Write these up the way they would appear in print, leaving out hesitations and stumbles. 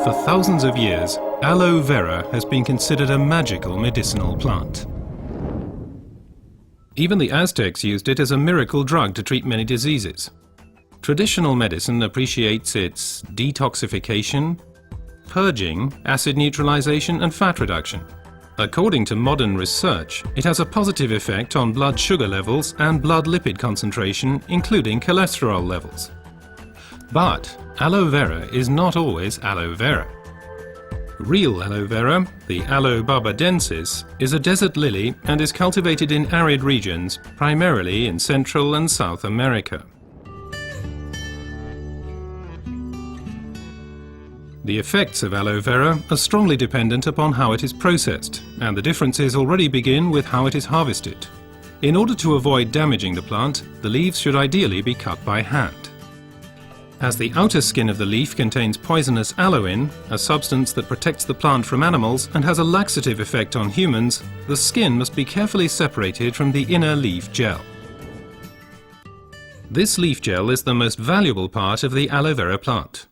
For thousands of years, aloe vera has been considered a magical medicinal plant. Even the Aztecs used it as a miracle drug to treat many diseases. Traditional medicine appreciates its detoxification, purging, acid neutralization and fat reduction. According to modern research, it has a positive effect on blood sugar levels and blood lipid concentration, including cholesterol levels. But aloe vera is not always aloe vera. Real aloe vera, the Aloe barbadensis, is a desert lily and is cultivated in arid regions, primarily in Central and South America. The effects of aloe vera are strongly dependent upon how it is processed, and the differences already begin with how it is harvested. In order to avoid damaging the plant, the leaves should ideally be cut by hand. As the outer skin of the leaf contains poisonous aloin, a substance that protects the plant from animals and has a laxative effect on humans, the skin must be carefully separated from the inner leaf gel. This leaf gel is the most valuable part of the aloe vera plant.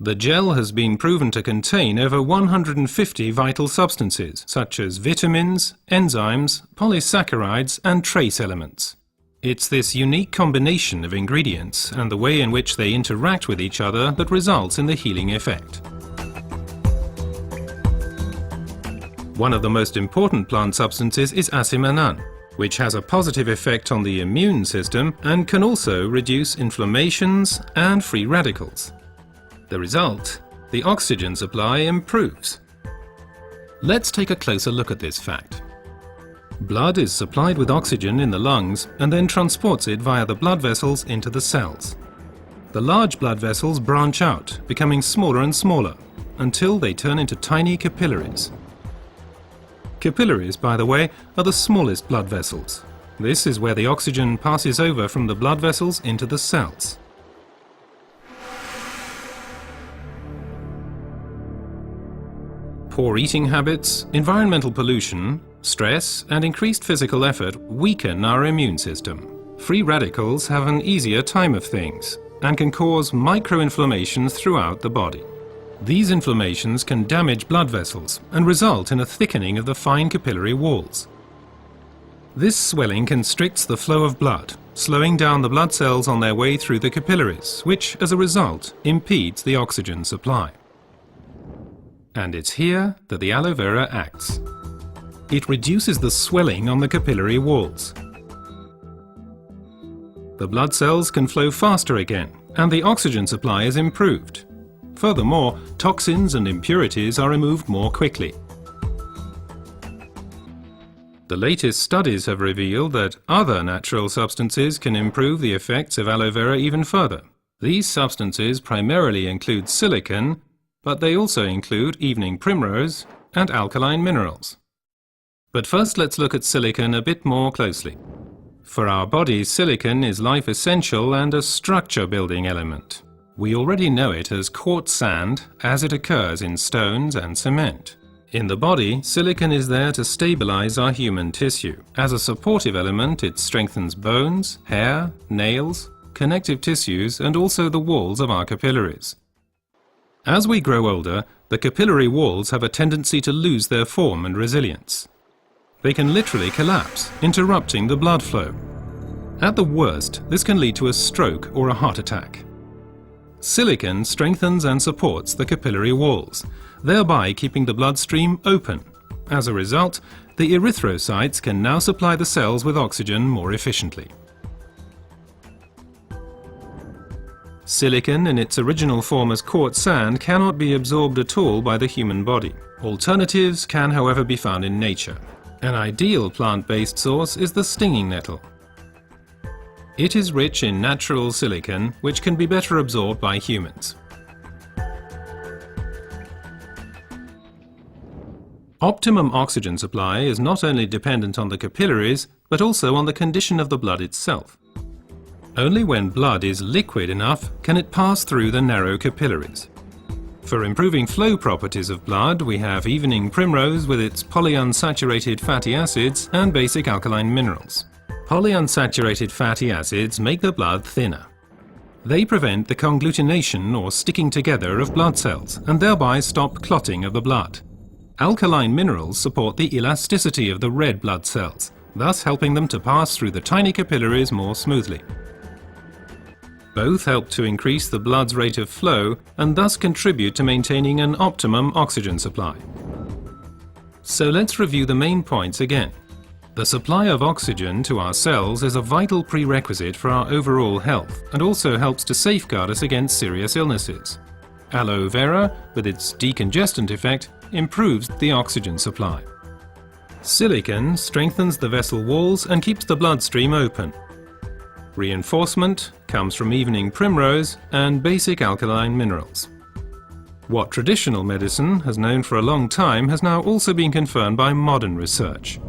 The gel has been proven to contain over 150 vital substances, such as vitamins, enzymes, polysaccharides and trace elements. It's this unique combination of ingredients and the way in which they interact with each other that results in the healing effect. One of the most important plant substances is asiminan, which has a positive effect on the immune system and can also reduce inflammations and free radicals. The result, the oxygen supply improves. Let's take a closer look at this fact. Blood is supplied with oxygen in the lungs and then transports it via the blood vessels into the cells. The large blood vessels branch out, becoming smaller and smaller, until they turn into tiny capillaries. Capillaries, by the way, are the smallest blood vessels. This is where the oxygen passes over from the blood vessels into the cells. Poor eating habits, environmental pollution, stress and increased physical effort weaken our immune system. Free radicals have an easier time of things and can cause microinflammations throughout the body. These inflammations can damage blood vessels and result in a thickening of the fine capillary walls. This swelling constricts the flow of blood, slowing down the blood cells on their way through the capillaries, which, as a result, impedes the oxygen supply. And it's here that the aloe vera acts. It reduces the swelling on the capillary walls. The blood cells can flow faster again, and the oxygen supply is improved. Furthermore, toxins and impurities are removed more quickly. The latest studies have revealed that other natural substances can improve the effects of aloe vera even further. These substances primarily include silicon, but they also include evening primrose and alkaline minerals. But first let's look at silicon a bit more closely. For our bodies, silicon is life essential and a structure-building element. We already know it as quartz sand as it occurs in stones and cement. In the body, silicon is there to stabilize our human tissue. As a supportive element, it strengthens bones, hair, nails, connective tissues and also the walls of our capillaries. As we grow older, the capillary walls have a tendency to lose their form and resilience. They can literally collapse, interrupting the blood flow. At the worst, this can lead to a stroke or a heart attack. Silicon strengthens and supports the capillary walls, thereby keeping the bloodstream open. As a result, the erythrocytes can now supply the cells with oxygen more efficiently. Silicon in its original form as quartz sand cannot be absorbed at all by the human body. Alternatives can, however, be found in nature. An ideal plant-based source is the stinging nettle. It is rich in natural silicon, which can be better absorbed by humans. Optimum oxygen supply is not only dependent on the capillaries, but also on the condition of the blood itself. Only when blood is liquid enough can it pass through the narrow capillaries. For improving flow properties of blood, we have evening primrose with its polyunsaturated fatty acids and basic alkaline minerals. Polyunsaturated fatty acids make the blood thinner. They prevent the conglutination or sticking together of blood cells and thereby stop clotting of the blood. Alkaline minerals support the elasticity of the red blood cells, thus helping them to pass through the tiny capillaries more smoothly. Both help to increase the blood's rate of flow and thus contribute to maintaining an optimum oxygen supply. So let's review the main points again. The supply of oxygen to our cells is a vital prerequisite for our overall health and also helps to safeguard us against serious illnesses. Aloe vera, with its decongestant effect, improves the oxygen supply. Silicon strengthens the vessel walls and keeps the bloodstream open. Reinforcement comes from evening primrose and basic alkaline minerals. What traditional medicine has known for a long time has now also been confirmed by modern research.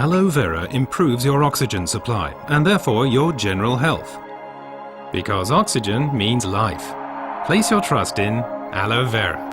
Aloe vera improves your oxygen supply and therefore your general health. Because oxygen means life. Place your trust in Aloe vera.